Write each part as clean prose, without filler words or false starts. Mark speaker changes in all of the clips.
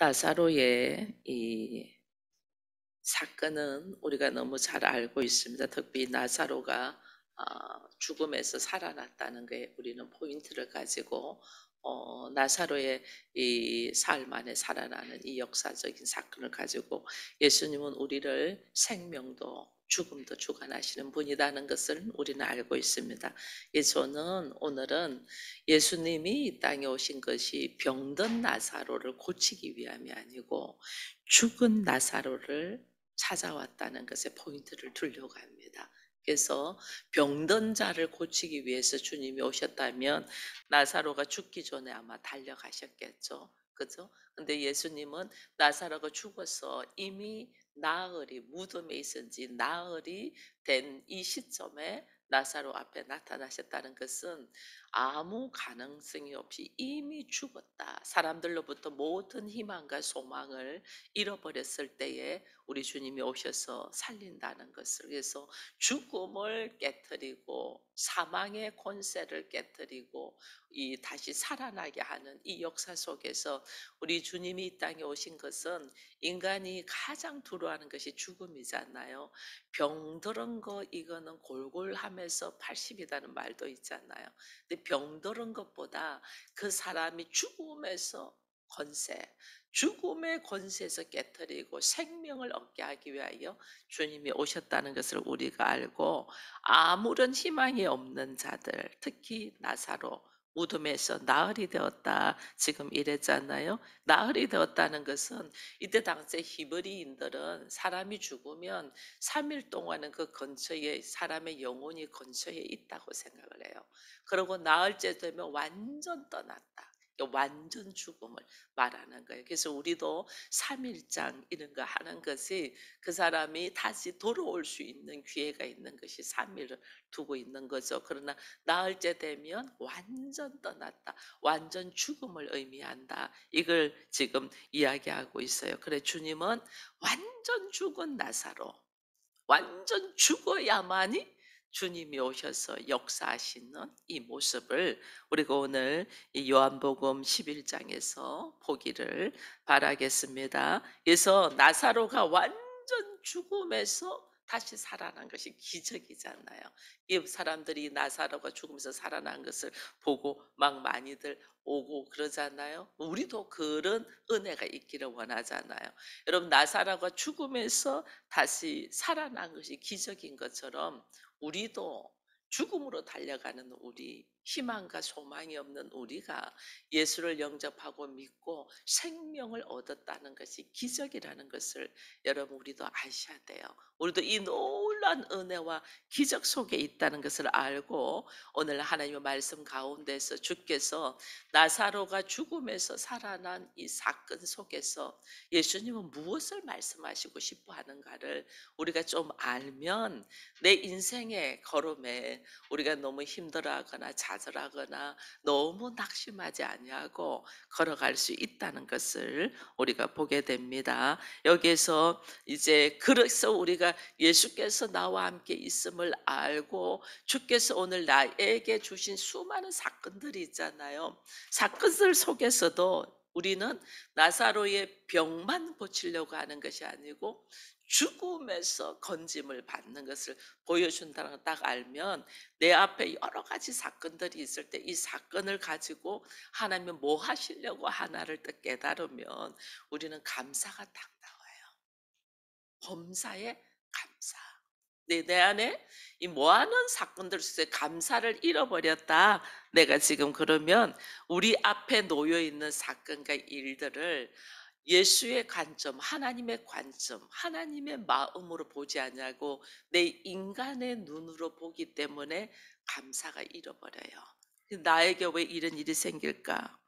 Speaker 1: 나사로의 이 사건은 우리가 너무 잘 알고 있습니다. 특히 나사로가 죽음에서 살아났다는 게 우리는 포인트를 가지고 나사로의 이 사흘 만에 살아나는 이 역사적인 사건을 가지고 예수님은 우리를 생명도 죽음도 주관하시는 분이라는 것을 우리는 알고 있습니다. 그래서 저는 오늘은 예수님이 이 땅에 오신 것이 병든 나사로를 고치기 위함이 아니고 죽은 나사로를 찾아왔다는 것에 포인트를 두려고 합니다. 그래서 병든 자를 고치기 위해서 주님이 오셨다면 나사로가 죽기 전에 아마 달려가셨겠죠. 그죠? 근데 예수님은 나사로가 죽어서 이미 나흘이 무덤에 있은지 나흘이 된 이 시점에 나사로 앞에 나타나셨다는 것은 아무 가능성이 없이 이미 죽었다. 사람들로부터 모든 희망과 소망을 잃어버렸을 때에 우리 주님이 오셔서 살린다는 것을, 그래서 죽음을 깨뜨리고 사망의 권세를 깨뜨리고 이 다시 살아나게 하는 이 역사 속에서 우리 주님이 이 땅에 오신 것은 인간이 가장 두려워하는 것이 죽음이잖아요. 병들은 거 이거는 골골하면서 80이라는 말도 있잖아요. 근데 병들은 것보다 그 사람이 죽음에서 권세, 죽음의 권세에서 깨뜨리고 생명을 얻게 하기 위하여 주님이 오셨다는 것을 우리가 알고, 아무런 희망이 없는 자들, 특히 나사로 무덤에서 나흘이 되었다 지금 이랬잖아요. 나흘이 되었다는 것은 이때 당시 히브리인들은 사람이 죽으면 3일 동안은 그 근처에 사람의 영혼이 근처에 있다고 생각을 해요. 그리고 나흘째 되면 완전 떠났다. 완전 죽음을 말하는 거예요. 그래서 우리도 3일장 이런 거 하는 것이 그 사람이 다시 돌아올 수 있는 기회가 있는 것이 3일을 두고 있는 거죠. 그러나 나흘째 되면 완전 떠났다. 완전 죽음을 의미한다. 이걸 지금 이야기하고 있어요. 그래 주님은 완전 죽은 나사로, 완전 죽어야만이 주님이 오셔서 역사하시는 이 모습을 우리가 오늘 이 요한복음 11장에서 보기를 바라겠습니다. 그래서 나사로가 완전 죽음에서 다시 살아난 것이 기적이잖아요. 이 사람들이 나사로가 죽으면서 살아난 것을 보고 막 많이들 오고 그러잖아요. 우리도 그런 은혜가 있기를 원하잖아요. 여러분, 나사로가 죽음에서 다시 살아난 것이 기적인 것처럼 우리도 죽음으로 달려가는 우리, 희망과 소망이 없는 우리가 예수를 영접하고 믿고 생명을 얻었다는 것이 기적이라는 것을 여러분 우리도 아셔야 돼요. 우리도 이 놀라운 은혜와 기적 속에 있다는 것을 알고 오늘 하나님의 말씀 가운데서 주께서 나사로가 죽음에서 살아난 이 사건 속에서 예수님은 무엇을 말씀하시고 싶어 하는가를 우리가 좀 알면 내 인생의 걸음에 우리가 너무 힘들어하거나 좌절하거나 너무 낙심하지 아니하고 걸어갈 수 있다는 것을 우리가 보게 됩니다. 여기에서 이제 그래서 우리가 예수께서 나와 함께 있음을 알고 주께서 오늘 나에게 주신 수많은 사건들이 있잖아요. 사건들 속에서도 우리는 나사로의 병만 고치려고 하는 것이 아니고 죽음에서 건짐을 받는 것을 보여준다는 걸 딱 알면 내 앞에 여러 가지 사건들이 있을 때 이 사건을 가지고 하나님은 뭐 하시려고 하나를 딱 깨달으면 우리는 감사가 딱 나와요. 범사에 감사. 내 안에 이 뭐하는 사건들 속에 감사를 잃어버렸다. 내가 지금 그러면 우리 앞에 놓여 있는 사건과 일들을 예수의 관점, 하나님의 관점, 하나님의 마음으로 보지 않냐고 내 인간의 눈으로 보기 때문에 감사가 잃어버려요. 나에게 왜 이런 일이 생길까?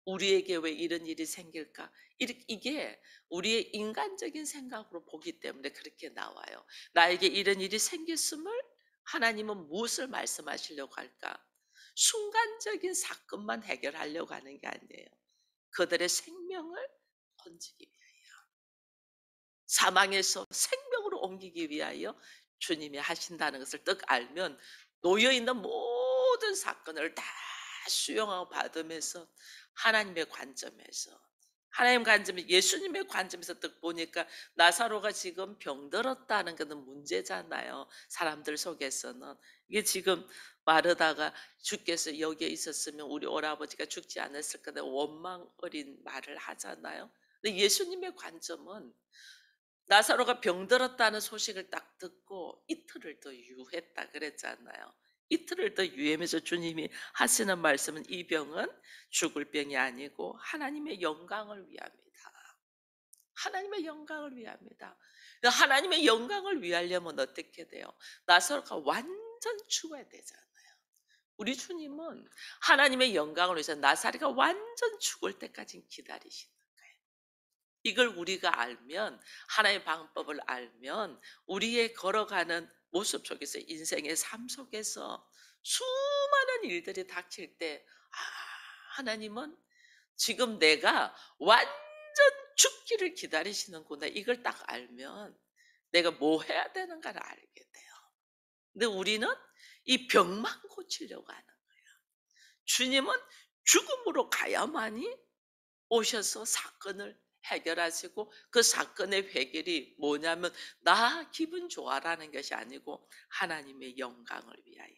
Speaker 1: 우리에게 왜 이런 일이 생길까? 이게 우리의 인간적인 생각으로 보기 때문에 그렇게 나와요. 나에게 이런 일이 생겼음을 하나님은 무엇을 말씀하시려고 할까? 순간적인 사건만 해결하려고 하는 게 아니에요. 그들의 생명을 건지기 위하여, 사망에서 생명으로 옮기기 위하여 주님이 하신다는 것을 떡 알면 놓여있는 모든 사건을 다 수용하고 받으면서 하나님의 관점에서 하나님 관점, 예수님의 관점에서 딱 보니까 나사로가 지금 병들었다는 것은 문제잖아요. 사람들 속에서는. 이게 지금 마르다가 주께서 여기에 있었으면 우리 오라버지가 죽지 않았을 거다 원망 어린 말을 하잖아요. 근데 예수님의 관점은 나사로가 병들었다는 소식을 딱 듣고 이틀을 더 유했다 그랬잖아요. 이틀을 더 유하면서 주님이 하시는 말씀은 이 병은 죽을 병이 아니고 하나님의 영광을 위함이다. 하나님의 영광을 위함이다. 그러니까 하나님의 영광을 위하려면 어떻게 돼요? 나사로가 완전 죽어야 되잖아요. 우리 주님은 하나님의 영광을 위해서 나사로가 완전 죽을 때까지 기다리시는 거예요. 이걸 우리가 알면, 하나의 방법을 알면 우리의 걸어가는 모습 속에서, 인생의 삶 속에서 수많은 일들이 닥칠 때, 아, 하나님은 지금 내가 완전 죽기를 기다리시는구나. 이걸 딱 알면 내가 뭐 해야 되는가를 알게 돼요. 근데 우리는 이 병만 고치려고 하는 거예요. 주님은 죽음으로 가야만이 오셔서 사건을 해결하시고, 그 사건의 해결이 뭐냐면 나 기분 좋아라는 것이 아니고 하나님의 영광을 위하여,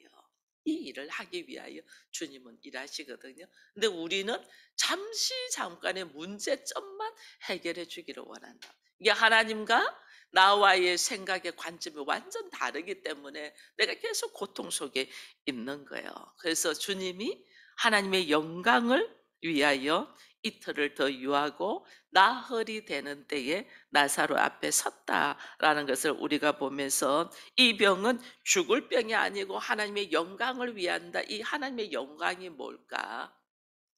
Speaker 1: 이 일을 하기 위하여 주님은 일하시거든요. 근데 우리는 잠시 잠깐의 문제점만 해결해 주기를 원한다. 이게 하나님과 나와의 생각의 관점이 완전 다르기 때문에 내가 계속 고통 속에 있는 거예요. 그래서 주님이 하나님의 영광을 위하여 이틀을 더 유하고 나흘이 되는 때에 나사로 앞에 섰다라는 것을 우리가 보면서, 이 병은 죽을 병이 아니고 하나님의 영광을 위한다. 이 하나님의 영광이 뭘까?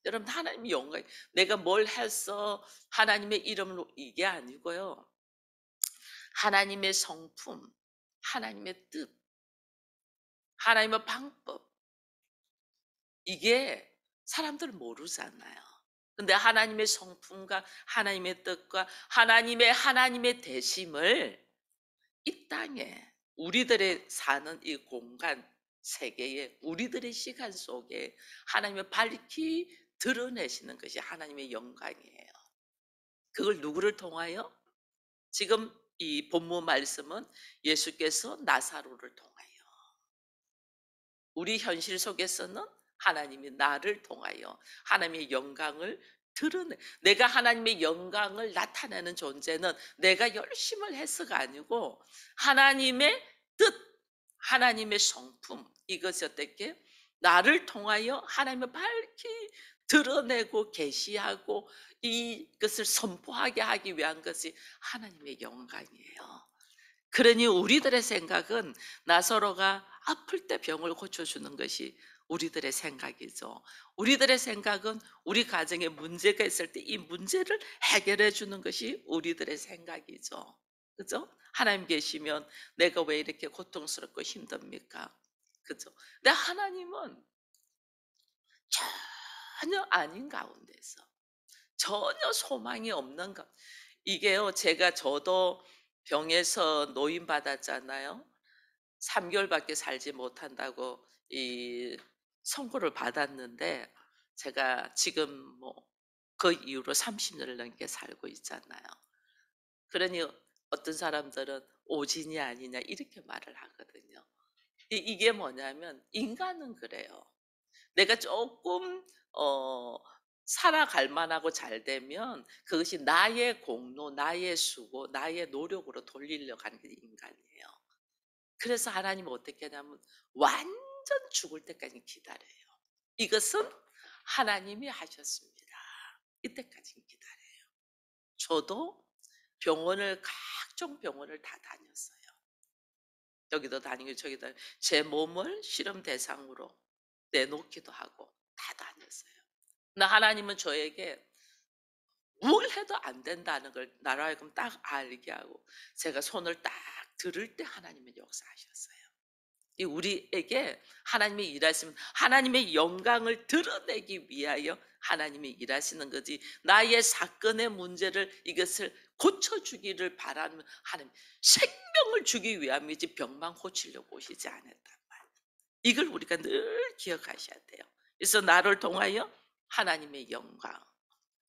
Speaker 1: 여러분, 하나님의 영광, 내가 뭘 해서 하나님의 이름으로, 이게 아니고요. 하나님의 성품, 하나님의 뜻, 하나님의 방법, 이게 사람들 모르잖아요. 근데 하나님의 성품과 하나님의 뜻과 하나님의 대심을 이 땅에, 우리들의 사는 이 공간 세계에, 우리들의 시간 속에 하나님의 밝히 드러내시는 것이 하나님의 영광이에요. 그걸 누구를 통하여? 지금 이 본문 말씀은 예수께서 나사로를 통하여, 우리 현실 속에서는 하나님이 나를 통하여 하나님의 영광을 드러내, 내가 하나님의 영광을 나타내는 존재는 내가 열심을 해서가 아니고 하나님의 뜻, 하나님의 성품, 이것이 어떻게 나를 통하여 하나님을 밝히 드러내고 계시하고 이것을 선포하게 하기 위한 것이 하나님의 영광이에요. 그러니 우리들의 생각은 나사로가 아플 때 병을 고쳐주는 것이 우리들의 생각이죠. 우리들의 생각은 우리 가정에 문제가 있을 때 이 문제를 해결해 주는 것이 우리들의 생각이죠. 그죠? 하나님 계시면 내가 왜 이렇게 고통스럽고 힘듭니까? 그죠? 근데 하나님은 전혀 아닌 가운데서, 전혀 소망이 없는 것. 이게요, 저도 병에서 노인 받았잖아요. 3개월밖에 살지 못한다고 이 선고를 받았는데, 제가 지금 그 이후로 30년을 넘게 살고 있잖아요. 그러니 어떤 사람들은 오진이 아니냐 이렇게 말을 하거든요. 이게 뭐냐면, 인간은 그래요. 내가 조금 어 살아갈 만하고 잘 되면 그것이 나의 공로, 나의 수고, 나의 노력으로 돌리려고 하는 게 인간이에요. 그래서 하나님은 어떻게 하냐면 완전 죽을 때까지 기다려요. 이것은 하나님이 하셨습니다. 이때까지 기다려요. 저도 각종 병원을 다 다녔어요. 여기도 다니고 저기도 다니고, 제 몸을 실험 대상으로 내놓기도 하고 다 다녔어요. 나 하나님은 저에게 뭘 해도 안 된다는 걸 나로 하여금 딱 알게 하고, 제가 손을 딱 들을 때 하나님은 역사하셨어요. 이 우리에게 하나님이 일하시면 하나님의 영광을 드러내기 위하여 하나님이 일하시는 거지, 나의 사건의 문제를, 이것을 고쳐주기를 바라는, 하나님 생명을 주기 위함이지 병만 고치려고 오시지 않았단 말이에요. 이걸 우리가 늘 기억하셔야 돼요. 그래서 나를 통하여 하나님의 영광,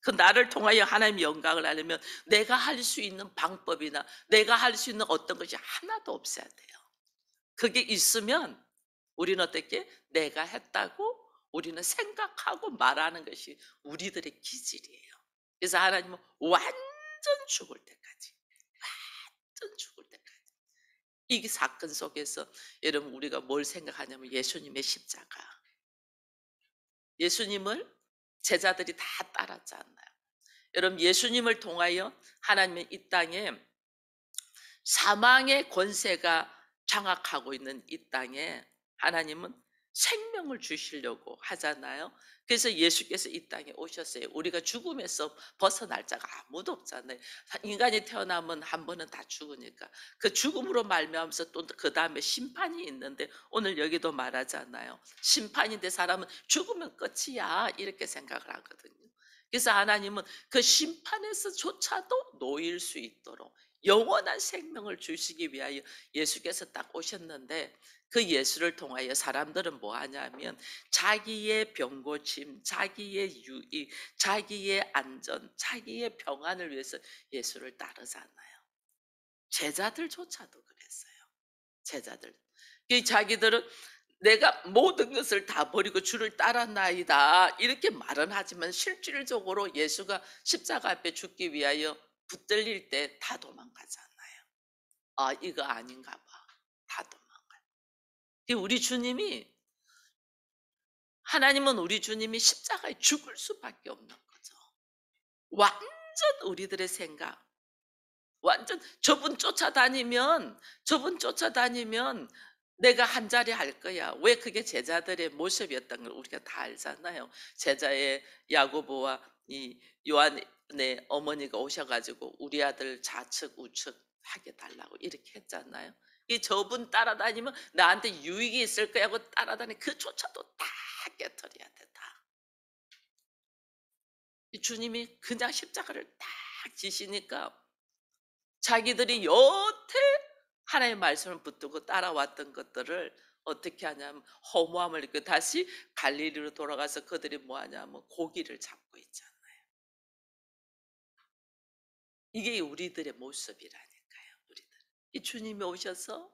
Speaker 1: 그 나를 통하여 하나님의 영광을 하려면 내가 할 수 있는 방법이나 내가 할 수 있는 어떤 것이 하나도 없어야 돼요. 그게 있으면 우리는 어떻게 내가 했다고 우리는 생각하고 말하는 것이 우리들의 기질이에요. 그래서 하나님은 완전 죽을 때까지, 완전 죽을 때까지. 이 사건 속에서 여러분 우리가 뭘 생각하냐면 예수님의 십자가. 예수님을 제자들이 다 따랐지 않나요? 여러분 예수님을 통하여 하나님은 이 땅에 사망의 권세가 장악하고 있는 이 땅에 하나님은 생명을 주시려고 하잖아요. 그래서 예수께서 이 땅에 오셨어요. 우리가 죽음에서 벗어날 자가 아무도 없잖아요. 인간이 태어나면 한 번은 다 죽으니까 그 죽음으로 말미암아서 또 그 다음에 심판이 있는데 오늘 여기도 말하잖아요. 심판인데 사람은 죽으면 끝이야 이렇게 생각을 하거든요. 그래서 하나님은 그 심판에서조차도 놓일 수 있도록 영원한 생명을 주시기 위하여 예수께서 딱 오셨는데 그 예수를 통하여 사람들은 뭐 하냐면 자기의 병고침, 자기의 유익, 자기의 안전, 자기의 평안을 위해서 예수를 따르잖아요. 제자들조차도 그랬어요. 제자들. 이 자기들은 내가 모든 것을 다 버리고 주를 따랐나이다 이렇게 말은 하지만 실질적으로 예수가 십자가 앞에 죽기 위하여 붙들릴 때 다 도망가잖아요. 아 이거 아닌가 봐. 다 도망가요. 우리 주님이 하나님은 우리 주님이 십자가에 죽을 수밖에 없는 거죠. 완전 우리들의 생각 완전 저분 쫓아다니면 내가 한 자리 할 거야. 왜 그게 제자들의 모습이었던 걸 우리가 다 알잖아요. 제자의 야고보와 이 요한의 어머니가 오셔가지고 우리 아들 좌측 우측 하게 달라고 이렇게 했잖아요. 이 저분 따라다니면 나한테 유익이 있을 거야 하고 따라다니 그조차도 다 깨뜨려야 돼. 다. 이 주님이 그냥 십자가를 딱 지시니까 자기들이 여태 하나님의 말씀을 붙들고 따라왔던 것들을 어떻게 하냐면 허무함을 느끼고 다시 갈릴리로 돌아가서 그들이 뭐 하냐면 고기를 잡고 있잖아요. 이게 우리들의 모습이라니까요. 우리들. 이 주님이 오셔서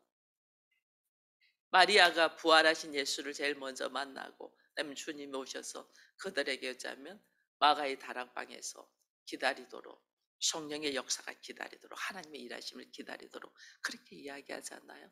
Speaker 1: 마리아가 부활하신 예수를 제일 먼저 만나고 그다음에 주님이 오셔서 그들에게 어쩌면 마가의 다락방에서 기다리도록 성령의 역사가 기다리도록 하나님의 일하심을 기다리도록 그렇게 이야기하잖아요.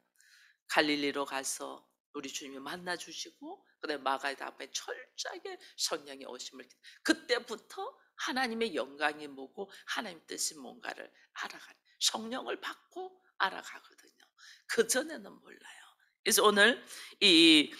Speaker 1: 갈릴리로 가서 우리 주님이 만나 주시고 그다음에 마가의 다락방에 철저하게 성령의 오심을 그때부터 하나님의 영광이 뭐고 하나님 뜻이 뭔가를 알아가는 성령을 받고 알아가거든요. 그전에는 몰라요. 그래서 오늘 이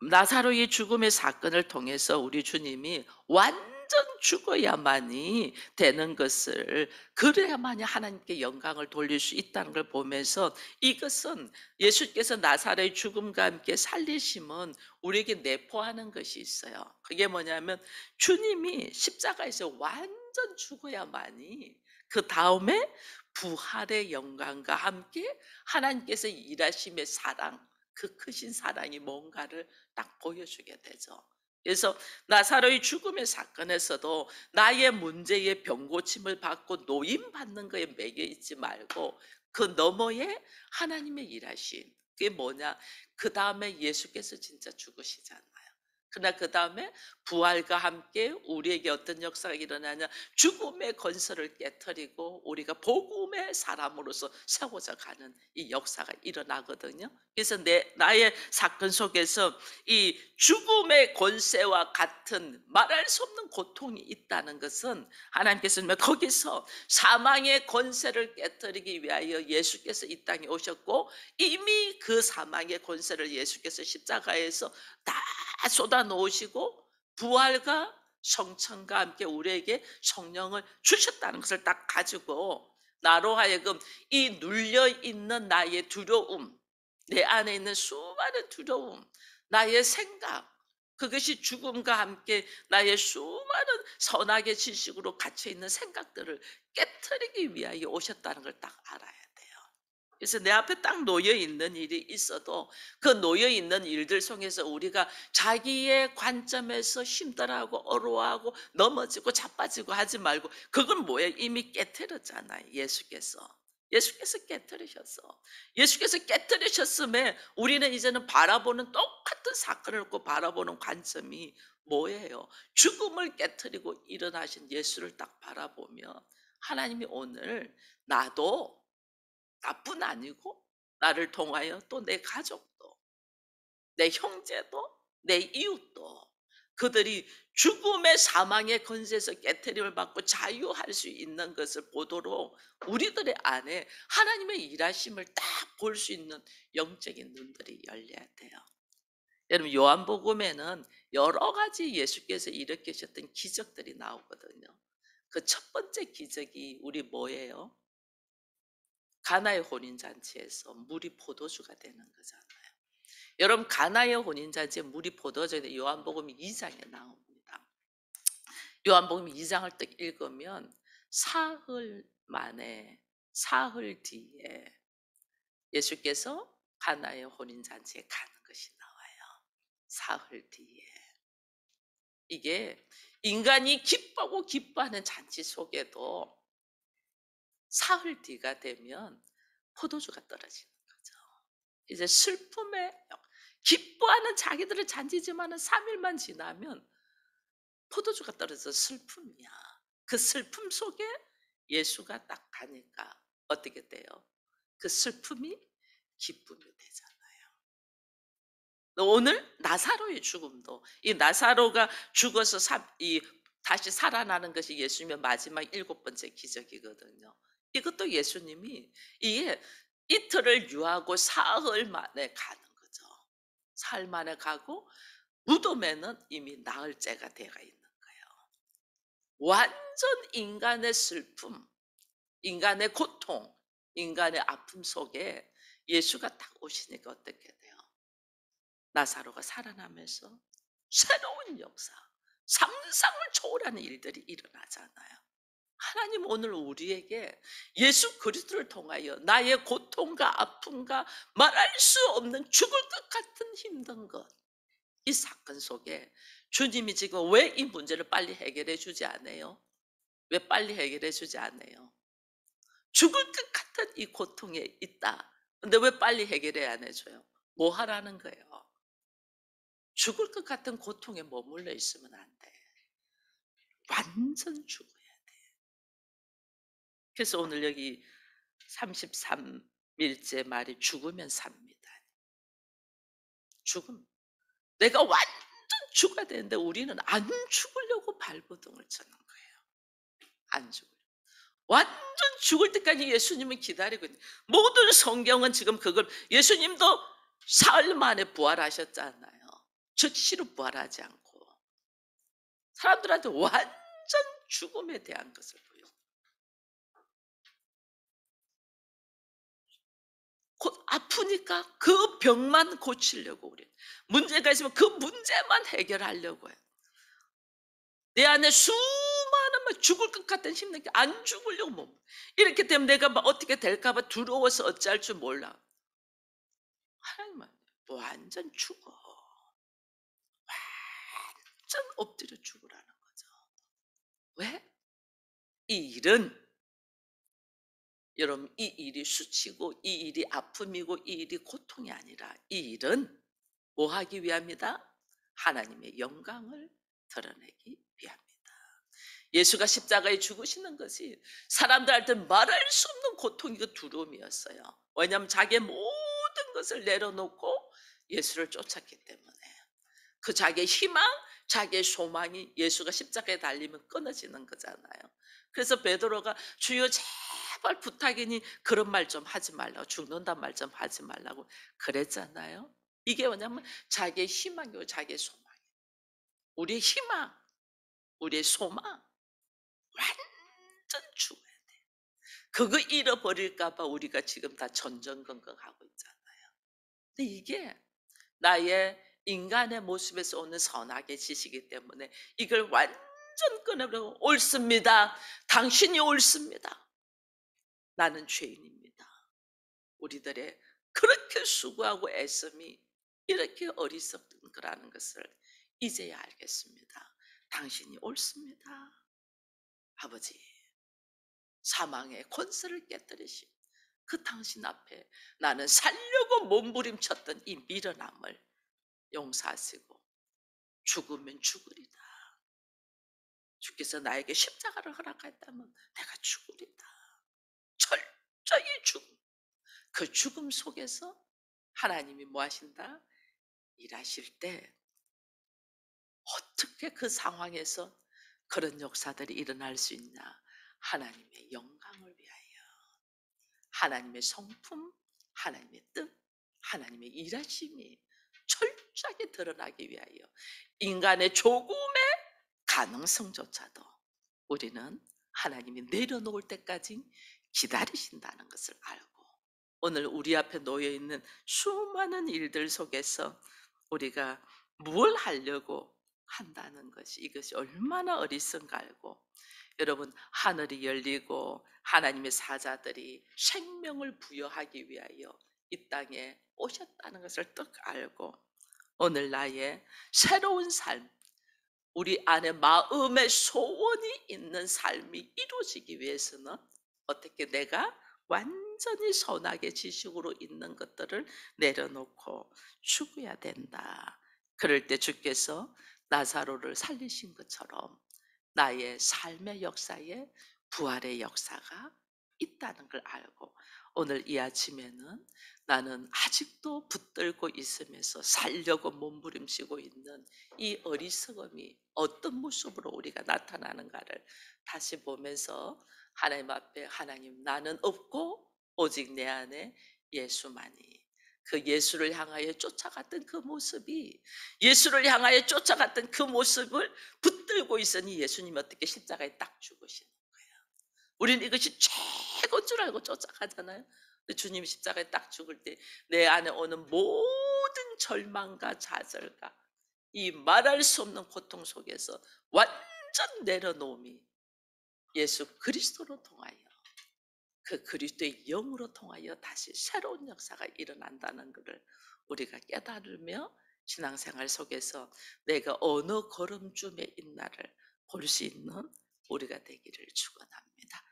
Speaker 1: 나사로의 죽음의 사건을 통해서 우리 주님이 완전 죽어야만이 되는 것을 그래야만이 하나님께 영광을 돌릴 수 있다는 걸 보면서 이것은 예수께서 나사로의 죽음과 함께 살리심은 우리에게 내포하는 것이 있어요. 그게 뭐냐면 주님이 십자가에서 완전 죽어야만이 그 다음에 부활의 영광과 함께 하나님께서 일하심의 사랑 그 크신 사랑이 뭔가를 딱 보여주게 되죠. 그래서 나사로의 죽음의 사건에서도 나의 문제의 병고침을 받고 노임받는 거에 매여 있지 말고 그 너머에 하나님의 일하심 그게 뭐냐 그 다음에 예수께서 진짜 죽으시잖아요. 그러나 그 다음에 부활과 함께 우리에게 어떤 역사가 일어나냐 죽음의 건설을 깨뜨리고 우리가 복음의 사람으로서 세워져 가는 이 역사가 일어나거든요. 그래서 나의 사건 속에서 이 죽음의 권세와 같은 말할 수 없는 고통이 있다는 것은 하나님께서는 거기서 사망의 권세를 깨뜨리기 위하여 예수께서 이 땅에 오셨고 이미 그 사망의 권세를 예수께서 십자가에서 다 쏟아 놓으시고 부활과 성천과 함께 우리에게 성령을 주셨다는 것을 딱 가지고 나로 하여금 이 눌려있는 나의 두려움 내 안에 있는 수많은 두려움 나의 생각 그것이 죽음과 함께 나의 수많은 선악의 지식으로 갇혀있는 생각들을 깨트리기 위하여 오셨다는 걸 딱 알아야 돼요. 그래서 내 앞에 딱 놓여 있는 일이 있어도 그 놓여 있는 일들 속에서 우리가 자기의 관점에서 힘들어하고 어려워하고 넘어지고 자빠지고 하지 말고, 그건 뭐예요? 이미 깨트렸잖아요. 예수께서 깨트리셨어. 예수께서 깨트리셨음에 우리는 이제는 바라보는, 똑같은 사건을 놓고 바라보는 관점이 뭐예요? 죽음을 깨트리고 일어나신 예수를 딱 바라보면, 하나님이 오늘 나도, 나뿐 아니고 나를 통하여 또 내 가족도, 내 형제도, 내 이웃도, 그들이 죽음의 사망의 권세에서 깨트림을 받고 자유할 수 있는 것을 보도록 우리들의 안에 하나님의 일하심을 딱 볼 수 있는 영적인 눈들이 열려야 돼요. 여러분, 요한복음에는 여러 가지 예수께서 일으키셨던 기적들이 나오거든요. 그 첫 번째 기적이 우리 뭐예요? 가나의 혼인잔치에서 물이 포도주가 되는 거잖아요. 여러분, 가나의 혼인잔치에 물이 포도주가 되는 요한복음 2장에 나옵니다. 요한복음 2장을 딱 읽으면 사흘 만에, 사흘 뒤에 예수께서 가나의 혼인잔치에 가는 것이 나와요. 사흘 뒤에. 이게 인간이 기뻐하고 기뻐하는 잔치 속에도 사흘 뒤가 되면 포도주가 떨어지는 거죠. 이제 슬픔에, 기뻐하는 자기들의 잔치지만은 3일만 지나면 포도주가 떨어져 슬픔이야. 그 슬픔 속에 예수가 딱 가니까 어떻게 돼요? 그 슬픔이 기쁨이 되잖아요. 오늘 나사로의 죽음도, 이 나사로가 죽어서 다시 살아나는 것이 예수님의 마지막 7번째 기적이거든요. 이것도 예수님이 이게 이틀을 유하고 사흘 만에 가는 거죠. 사흘 만에 가고 무덤에는 이미 나흘째가 되어 있는 거예요. 완전 인간의 슬픔, 인간의 고통, 인간의 아픔 속에 예수가 딱 오시니까 어떻게 돼요? 나사로가 살아나면서 새로운 역사, 상상을 초월하는 일들이 일어나잖아요. 하나님 오늘 우리에게 예수 그리스도를 통하여 나의 고통과 아픔과 말할 수 없는 죽을 것 같은 힘든 것, 이 사건 속에 주님이 지금 왜 이 문제를 빨리 해결해 주지 않아요? 왜 빨리 해결해 주지 않아요? 죽을 것 같은 이 고통에 있다. 근데 왜 빨리 해결해 안 해줘요? 뭐 하라는 거예요? 죽을 것 같은 고통에 머물러 있으면 안 돼. 완전 죽어야 돼. 그래서 오늘 여기 33일째 말이 죽으면 삽니다. 죽음. 내가 완전 죽어야 되는데 우리는 안 죽으려고 발버둥을 치는 거예요. 안 죽으려. 완전 죽을 때까지 예수님은 기다리고 있는. 모든 성경은 지금 그걸, 예수님도 사흘 만에 부활하셨잖아요. 즉시로 부활하지 않고 사람들한테 완전 죽음에 대한 것을 보여. 곧 아프니까 그 병만 고치려고 우리, 문제가 있으면 그 문제만 해결하려고 해요. 내 안에 수많은 막 죽을 것 같은 힘든 게 안 죽으려고 뭐 이렇게 되면 내가 막 어떻게 될까 봐 두려워서 어찌할 줄 몰라. 하나님은 완전 죽어. 완전 엎드려 죽으라는 거죠. 왜? 이 일은, 여러분, 이 일이 수치고 이 일이 아픔이고 이 일이 고통이 아니라 이 일은 뭐 하기 위함이다? 하나님의 영광을 드러내기 위함이다. 예수가 십자가에 죽으시는 것이 사람들한테 말할 수 없는 고통이고 두려움이었어요. 왜냐하면 자기의 모든 것을 내려놓고 예수를 쫓았기 때문에. 그 자기의 희망, 자기의 소망이 예수가 십자가에 달리면 끊어지는 거잖아요. 그래서 베드로가 주여 제발 부탁이니 그런 말 좀 하지 말라고, 죽는단 말 좀 하지 말라고 그랬잖아요. 이게 뭐냐면 자기의 희망이고 자기의 소망이에요. 우리의 희망, 우리의 소망 완전 죽어야 돼. 그거 잃어버릴까 봐 우리가 지금 다 전전긍긍하고 있잖아요. 근데 이게 나의 인간의 모습에서 오는 선악의 짓이기 때문에 이걸 완전 끊어버리고, 옳습니다. 당신이 옳습니다. 나는 죄인입니다. 우리들의 그렇게 수고하고 애씀이 이렇게 어리석은 거라는 것을 이제야 알겠습니다. 당신이 옳습니다. 아버지, 사망의 권세를 깨뜨리신 그 당신 앞에 나는 살려고 몸부림쳤던 이 미련함을 용서하시고 죽으면 죽으리다. 주께서 나에게 십자가를 허락했다면 내가 죽으리다. 철저히 죽음. 그 죽음 속에서 하나님이 뭐 하신다? 일하실 때 어떻게 그 상황에서 그런 역사들이 일어날 수 있냐? 하나님의 영광을 위하여, 하나님의 성품, 하나님의 뜻, 하나님의 일하심이 철저하게 드러나기 위하여 인간의 조금의 가능성조차도 우리는 하나님이 내려놓을 때까지 기다리신다는 것을 알고, 오늘 우리 앞에 놓여 있는 수많은 일들 속에서 우리가 무엇을 하려고 한다는 것이, 이것이 얼마나 어리석은가 알고, 여러분, 하늘이 열리고 하나님의 사자들이 생명을 부여하기 위하여 이 땅에 오셨다는 것을 떡 알고, 오늘 나의 새로운 삶, 우리 안에 마음의 소원이 있는 삶이 이루어지기 위해서는 어떻게 내가 완전히 선악의 지식으로 있는 것들을 내려놓고 죽어야 된다. 그럴 때 주께서 나사로를 살리신 것처럼 나의 삶의 역사에 부활의 역사가 있다는 걸 알고, 오늘 이 아침에는 나는 아직도 붙들고 있으면서 살려고 몸부림치고 있는 이 어리석음이 어떤 모습으로 우리가 나타나는가를 다시 보면서 하나님 앞에, 하나님, 나는 없고 오직 내 안에 예수만이, 그 예수를 향하여 쫓아갔던 그 모습이, 예수를 향하여 쫓아갔던 그 모습을 붙들고 있으니 예수님이 어떻게 십자가에 딱 죽으시는 거예요. 우리는 이것이 최고인 줄 알고 쫓아가잖아요. 근데 주님이 십자가에 딱 죽을 때 내 안에 오는 모든 절망과 좌절과 이 말할 수 없는 고통 속에서 완전 내려놓음이 예수 그리스도로 통하여, 그 그리스도의 영으로 통하여 다시 새로운 역사가 일어난다는 것을 우리가 깨달으며 신앙생활 속에서 내가 어느 걸음쯤에 있나를 볼 수 있는 우리가 되기를 축원합니다.